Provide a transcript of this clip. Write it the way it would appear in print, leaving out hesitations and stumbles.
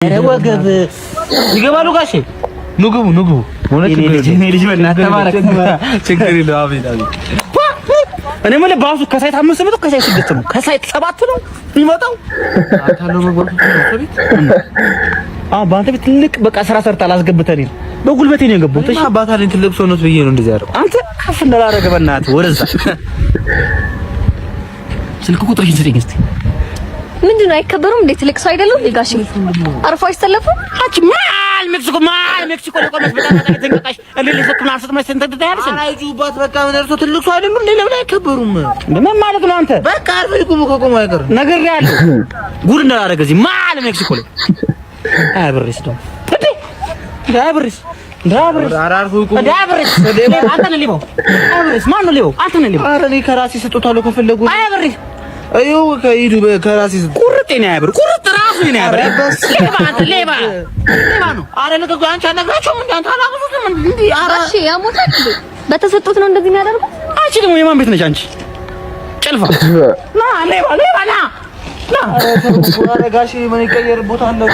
ወገብ ይገባሉ ጋሼ ንግቡ ወለች ልጅ በእናትህ ተባረክ ችግር የለው አቤት እኔ ማለት ባሱ ከሳይት 5 ነው ከሳይት 6 ነው ከሳይት 7 ነው የሚመጣው አታለው መግባቱ ከቤት ባንተ ቤት ትልቅ በቃ ስራ ሰርታ አላስገብተኝ በጉልበቴ ነው የገባሁት እሺ አባታለኝ ትልቅ ሰው ነው ብዬ ነው እንደዚህ ያደረገው አንተ ከፍ እንዳላረገ በእናትህ ወደዛ ስልክ ቁጥር ይዘኝ እስቲ ምንድነው አይከበሩም እንዴ ትልቅ ሰው አይደለም ሊጋሽ አርፎ አይስተለፉ አጭ ማል ሜክሲኮ ለቆመች በጣም ተንቀጣሽ እንዴ ለሰክና አርሰት ተንተዳያለሽ አይጁባት በቃ ደርሶ ትልቅ ሰው አይደለም እንዴ ለምን አይከበሩም ምን ማለት ነው አንተ በቃ አርፎ ይቆሙ ከቆሙ አይቀር ነገር ያለው ጉድ እንዳላረገ እዚህ ማል ሜክሲኮ ላይ አብርስ ነው እንዴ አብርስ አራርፉ ይቆሙ አብርስ አንተ ነህ ሊባው አብርስ ማን ነው ሊባው አንተ ነህ ሊባው ኧረ እኔ ከራሴ ሰጥቷለሁ ከፈለጉ አብርስ አዩ ከይዱ ከራሴ ቁርጥ ነው ያብር ቁርጥ ራሱ ነው ያብር ሌባ ነው አረ ለከው አንቺ አነግራቸው ምን አንተ አላውቁትም እንዴ አራሺ ያሞታል በተሰጡት ነው እንደዚህ የሚያደርጉት አንቺ ደግሞ የማን ቤት ነሽ አንቺ ጭልፋ ና ሌባ ና አረ ጋሺ ምን ይቀየር ቦታ አለው